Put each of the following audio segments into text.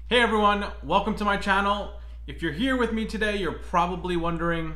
Hey everyone, welcome to my channel. If you're here with me today, you're probably wondering,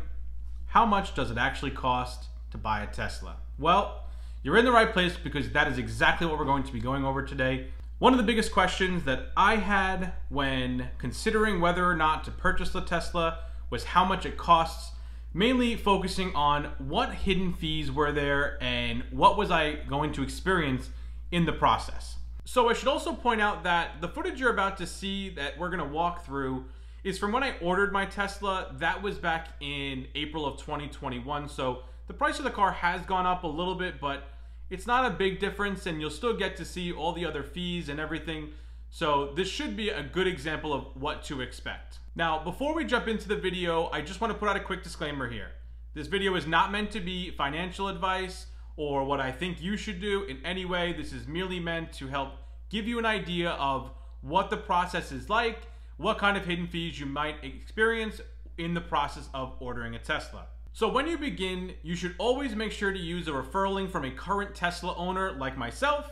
how much does it actually cost to buy a Tesla? Well, you're in the right place because that is exactly what we're going to be going over today. One of the biggest questions that I had when considering whether or not to purchase the Tesla was how much it costs, mainly focusing on what hidden fees were there and what was I going to experience in the process. So I should also point out that the footage you're about to see that we're gonna walk through is from when I ordered my Tesla. That was back in April of 2021. So the price of the car has gone up a little bit, but it's not a big difference and you'll still get to see all the other fees and everything. So this should be a good example of what to expect. Now, before we jump into the video, I just wanna put out a quick disclaimer here. This video is not meant to be financial advice or what I think you should do in any way. This is merely meant to help give you an idea of what the process is like, what kind of hidden fees you might experience in the process of ordering a Tesla. So when you begin, you should always make sure to use a referral link from a current Tesla owner like myself.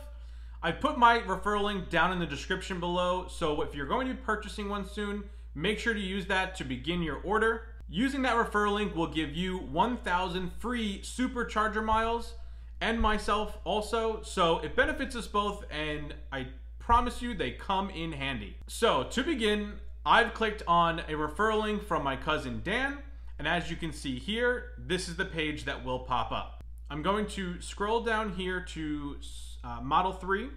I put my referral link down in the description below, so if you're going to be purchasing one soon, make sure to use that to begin your order. Using that referral link will give you 1,000 free supercharger miles and myself also, so it benefits us both, and I promise you they come in handy. So to begin, I've clicked on a referral link from my cousin Dan, and as you can see here, this is the page that will pop up. I'm going to scroll down here to Model 3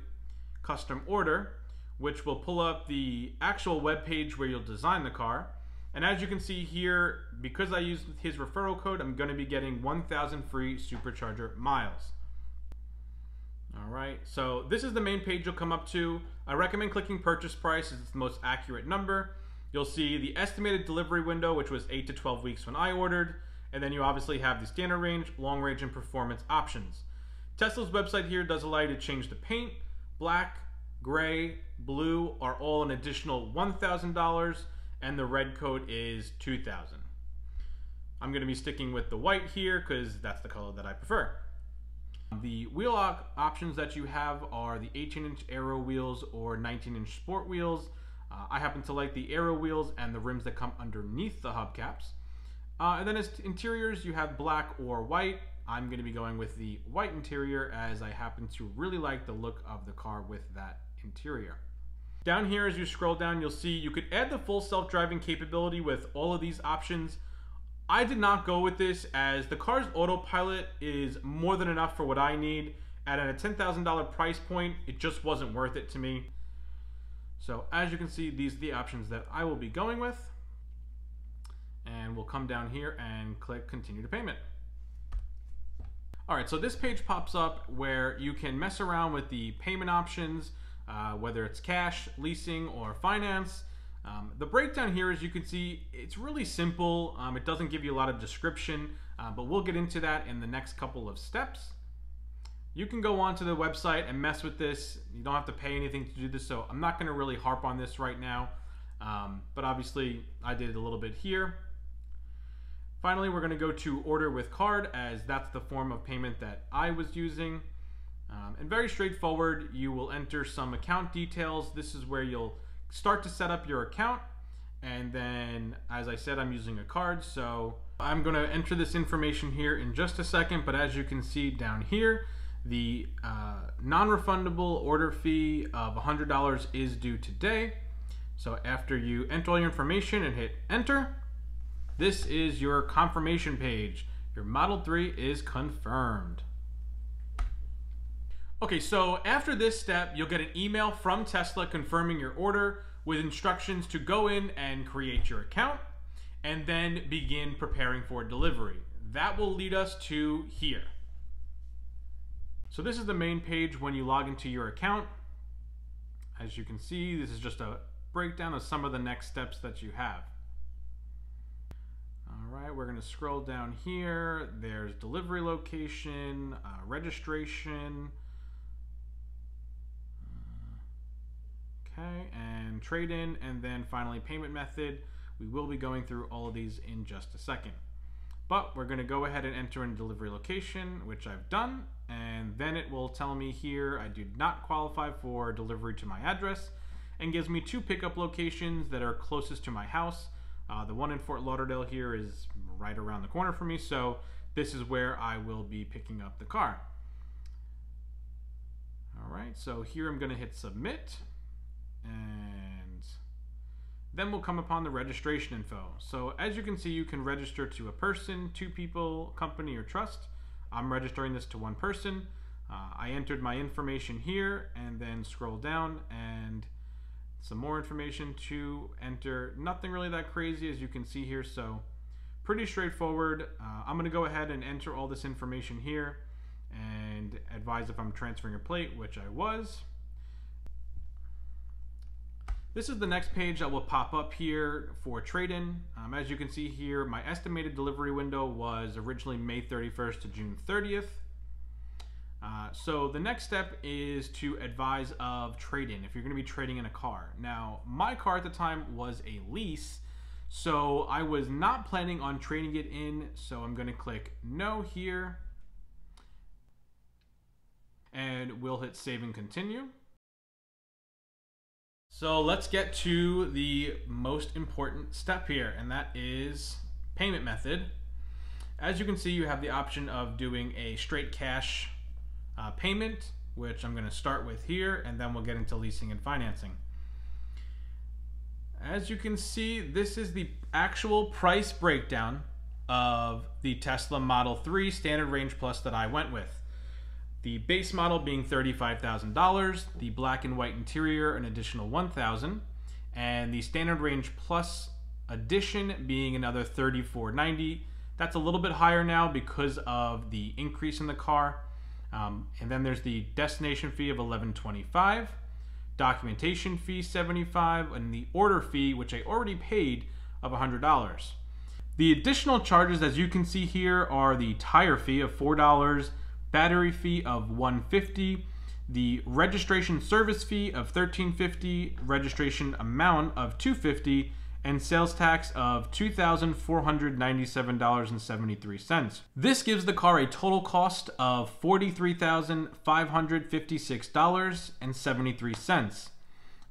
custom order, which will pull up the actual web page where you'll design the car. And as you can see here, because I used his referral code, I'm going to be getting 1,000 free supercharger miles. All right, so this is the main page you'll come up to. I recommend clicking purchase price as it's the most accurate number. You'll see the estimated delivery window, which was 8 to 12 weeks when I ordered. And then you obviously have the standard range, long range, and performance options. Tesla's website here does allow you to change the paint. Black, gray, blue are all an additional $1,000. And the red code is $2,000. I'm going to be sticking with the white here because that's the color that I prefer. The wheel options that you have are the 18-inch aero wheels or 19-inch sport wheels. I happen to like the aero wheels and the rims that come underneath the hubcaps. And then as interiors, you have black or white. I'm going to be going with the white interior as I happen to really like the look of the car with that interior. Down here, as you scroll down, you'll see you could add the full self-driving capability with all of these options. I did not go with this as the car's autopilot is more than enough for what I need. At a $10,000 price point, it just wasn't worth it to me. So as you can see, these are the options that I will be going with. And we'll come down here and click continue to payment. All right, so this page pops up where you can mess around with the payment options, whether it's cash, leasing, or finance. The breakdown here, as you can see, it's really simple. It doesn't give you a lot of description, but we'll get into that in the next couple of steps. You can go onto the website and mess with this. You don't have to pay anything to do this, so I'm not going to really harp on this right now. But obviously, I did it a little bit here. Finally, we're going to go to order with card, as that's the form of payment that I was using. And very straightforward, you will enter some account details. This is where you'll start to set up your account. And then, as I said, I'm using a card. So I'm going to enter this information here in just a second. But as you can see down here, the non-refundable order fee of $100 is due today. So after you enter all your information and hit enter, this is your confirmation page. Your Model 3 is confirmed. Okay, so after this step, you'll get an email from Tesla confirming your order with instructions to go in and create your account and then begin preparing for delivery. That will lead us to here. So this is the main page when you log into your account. As you can see, this is just a breakdown of some of the next steps that you have. All right, we're going to scroll down here. There's delivery location, registration, okay, and trade-in, and then finally payment method. We will be going through all of these in just a second. But we're going to go ahead and enter in delivery location, which I've done, and then it will tell me here I do not qualify for delivery to my address. and gives me 2 pickup locations that are closest to my house. The one in Fort Lauderdale here is right around the corner for me, so this is where I will be picking up the car. All right, so here I'm going to hit submit, and then we'll come upon the registration info. So as you can see, you can register to a person, 2 people, company, or trust. I'm registering this to 1 person. I entered my information here and then scroll down and some more information to enter. Nothing really that crazy as you can see here, so pretty straightforward. I'm going to go ahead and enter all this information here and advise if I'm transferring a plate, which I was. This is the next page that will pop up here for trade-in. As you can see here, my estimated delivery window was originally May 31st to June 30th. So the next step is to advise of trade-in if you're going to be trading in a car. Now, my car at the time was a lease, so I was not planning on trading it in, so I'm going to click no here, and we'll hit save and continue. So let's get to the most important step here, and that is payment method. As you can see, you have the option of doing a straight cash payment, which I'm going to start with here, and then we'll get into leasing and financing. As you can see, this is the actual price breakdown of the Tesla Model 3 Standard Range Plus that I went with. The base model being $35,000, the black and white interior an additional $1,000, and the Standard Range Plus Edition being another $34.90. That's a little bit higher now because of the increase in the car. And then there's the destination fee of $11.25, documentation fee $75, and the order fee, which I already paid, of $100. The additional charges, as you can see here, are the tire fee of $4, battery fee of $150, the registration service fee of $13.50, registration amount of $250, and sales tax of $2,497.73. This gives the car a total cost of $43,556.73.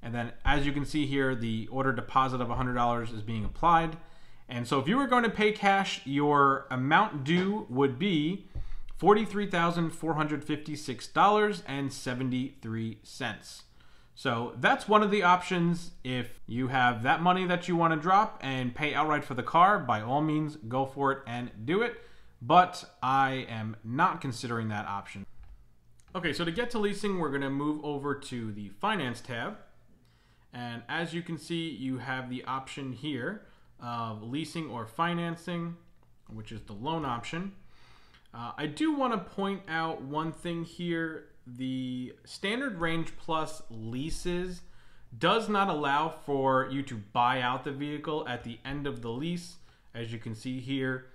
And then, as you can see here, the order deposit of $100 is being applied. And so if you were going to pay cash, your amount due would be $43,456.73. So that's one of the options. If you have that money that you want to drop and pay outright for the car, by all means, go for it and do it. But I am not considering that option. Okay, so to get to leasing, we're going to move over to the finance tab. And as you can see, you have the option here of leasing or financing, which is the loan option. I do want to point out one thing here. The Standard Range Plus leases does not allow for you to buy out the vehicle at the end of the lease. As you can see here,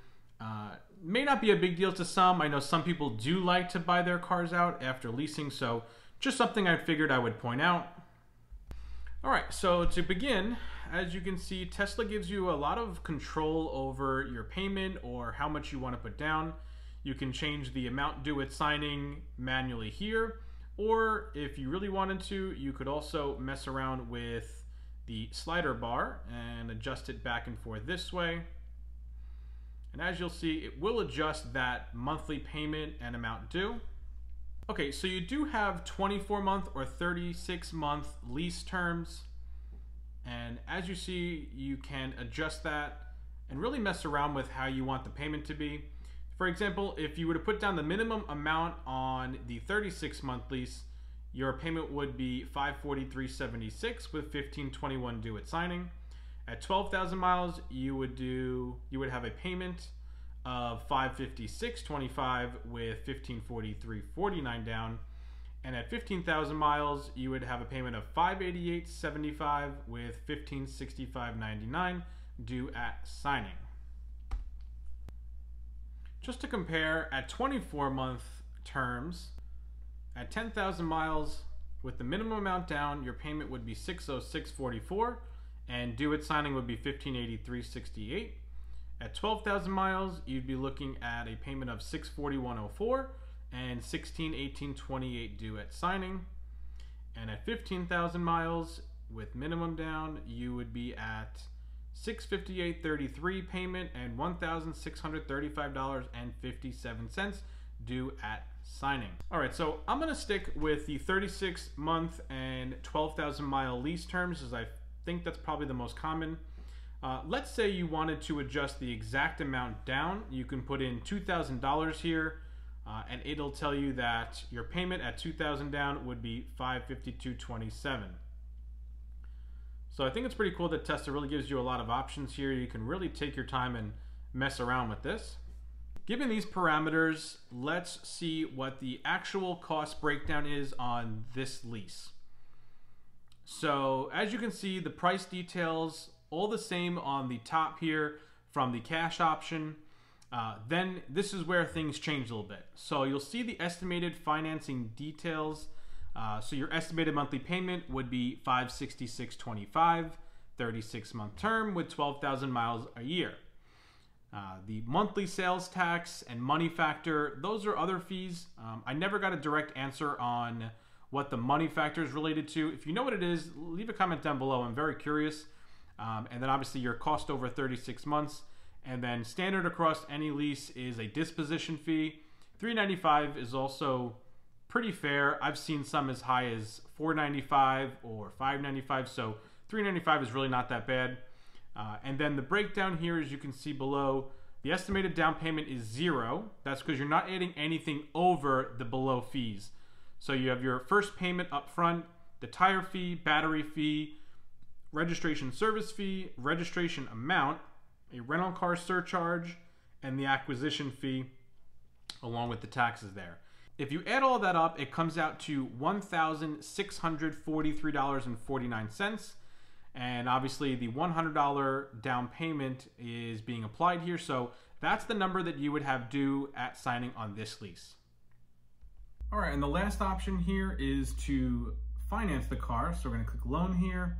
may not be a big deal to some. I know some people do like to buy their cars out after leasing, so just something I figured I would point out. All right, so to begin, as you can see, Tesla gives you a lot of control over your payment or how much you want to put down. You can change the amount due at signing manually here, or if you really wanted to, you could also mess around with the slider bar and adjust it back and forth this way. And as you'll see, it will adjust that monthly payment and amount due. Okay, so you do have 24-month or 36-month lease terms. And as you see, you can adjust that and really mess around with how you want the payment to be. For example, if you were to put down the minimum amount on the 36-month lease, your payment would be $543.76 with $1521 due at signing. At 12,000 miles, you would have a payment of $556.25 with $1543.49 down. And at 15,000 miles, you would have a payment of $588.75 with $1565.99 due at signing. Just to compare, at 24-month terms, at 10,000 miles, with the minimum amount down, your payment would be $606.44, and due at signing would be $1583.68. At 12,000 miles, you'd be looking at a payment of $641.04 and $1618.28 due at signing. And at 15,000 miles, with minimum down, you would be at $658.33 payment and $1,635.57 due at signing. All right, so I'm gonna stick with the 36-month and 12,000 mile lease terms, as I think that's probably the most common. Let's say you wanted to adjust the exact amount down. You can put in $2,000 here, and it'll tell you that your payment at $2,000 down would be $552.27. So I think it's pretty cool that Tesla really gives you a lot of options here. You can really take your time and mess around with this. Given these parameters, let's see what the actual cost breakdown is on this lease. So as you can see, the price details all the same on the top here from the cash option. Then this is where things change a little bit. So you'll see the estimated financing details. So your estimated monthly payment would be $566.25, 36-month term with 12,000 miles a year. The monthly sales tax and money factor, those are other fees. I never got a direct answer on what the money factor is related to. If you know what it is, leave a comment down below. I'm very curious. And then obviously your cost over 36 months. And then standard across any lease is a disposition fee. $395 is also pretty fair. I've seen some as high as $495 or $595, so $395 is really not that bad. And then the breakdown here, as you can see below, the estimated down payment is $0. That's because you're not adding anything over the below fees. So you have your first payment up front, the tire fee, battery fee, registration service fee, registration amount, a rental car surcharge, and the acquisition fee, along with the taxes there. If you add all that up, it comes out to $1,643.49. And obviously the $100 down payment is being applied here. So that's the number that you would have due at signing on this lease. All right, and the last option here is to finance the car. So we're gonna click loan here.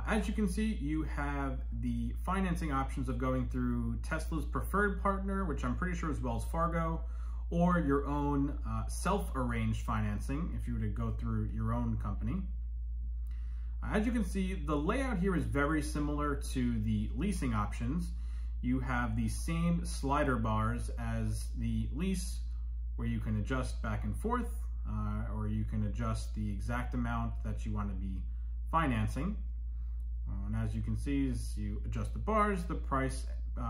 As you can see, you have the financing options of going through Tesla's preferred partner, which I'm pretty sure is Wells Fargo, or your own self-arranged financing if you were to go through your own company. As you can see, the layout here is very similar to the leasing options. You have the same slider bars as the lease, where you can adjust back and forth, or you can adjust the exact amount that you want to be financing. And as you can see, as you adjust the bars, the price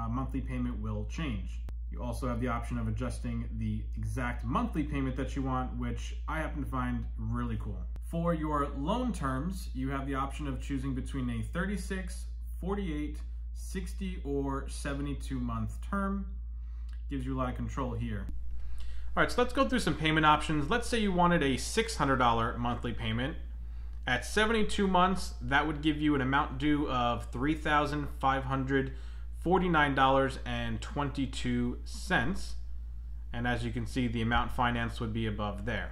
monthly payment will change. You also have the option of adjusting the exact monthly payment that you want, which I happen to find really cool. For your loan terms, you have the option of choosing between a 36, 48, 60, or 72-month term. Gives you a lot of control here. All right, so let's go through some payment options. Let's say you wanted a $600 monthly payment. At 72 months, that would give you an amount due of $3,549.22. And as you can see, the amount financed would be above there.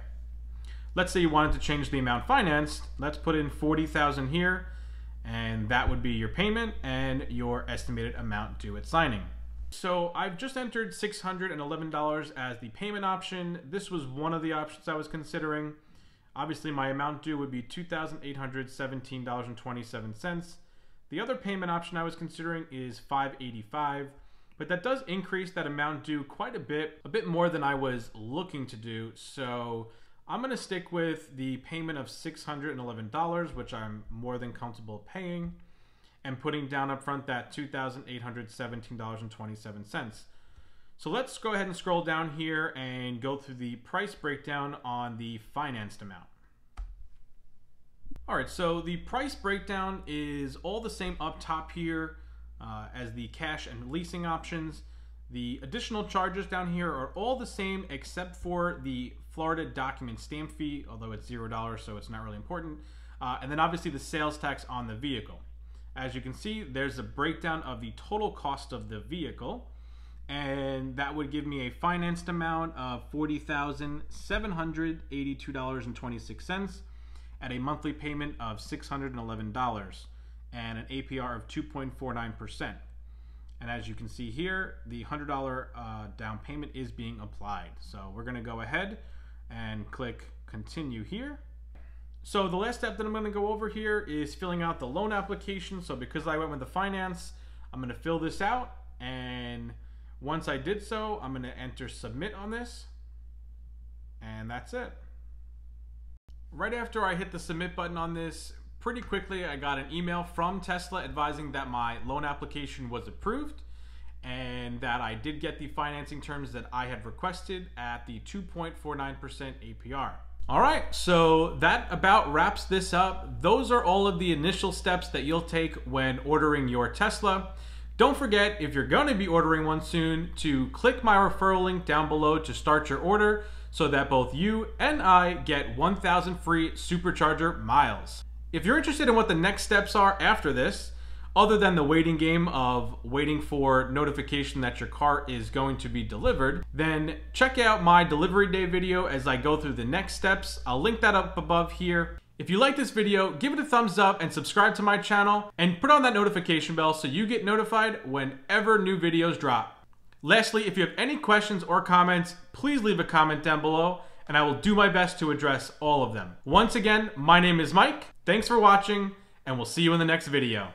Let's say you wanted to change the amount financed. Let's put in $40,000 here, and that would be your payment and your estimated amount due at signing. So I've just entered $611 as the payment option. This was one of the options I was considering. Obviously, my amount due would be $2,817.27. The other payment option I was considering is $585, but that does increase that amount due quite a bit more than I was looking to do. So I'm gonna stick with the payment of $611, which I'm more than comfortable paying, and putting down up front that $2,817.27. So let's go ahead and scroll down here and go through the price breakdown on the financed amount. All right, so the price breakdown is all the same up top here as the cash and leasing options. The additional charges down here are all the same except for the Florida document stamp fee, although it's $0, so it's not really important. And then obviously the sales tax on the vehicle. As you can see, there's a breakdown of the total cost of the vehicle, and that would give me a financed amount of $40,782.26 at a monthly payment of $611 and an APR of 2.49%. And as you can see here, the $100 down payment is being applied. So we're gonna go ahead and click continue here. So the last step that I'm going to go over here is filling out the loan application. So because I went with the finance, I'm going to fill this out, and once I did so, I'm going to enter submit on this, and that's it. Right after I hit the submit button on this, pretty quickly I got an email from Tesla advising that my loan application was approved and that I did get the financing terms that I had requested at the 2.49% APR. All right, so that about wraps this up. Those are all of the initial steps that you'll take when ordering your Tesla. Don't forget, if you're going to be ordering one soon, to click my referral link down below to start your order so that both you and I get 1,000 free supercharger miles. If you're interested in what the next steps are after this, other than the waiting game of waiting for notification that your car is going to be delivered, then check out my delivery day video as I go through the next steps. I'll link that up above here. If you like this video, give it a thumbs up and subscribe to my channel and put on that notification bell so you get notified whenever new videos drop. Lastly, if you have any questions or comments, please leave a comment down below and I will do my best to address all of them. Once again, my name is Mike. Thanks for watching, and we'll see you in the next video.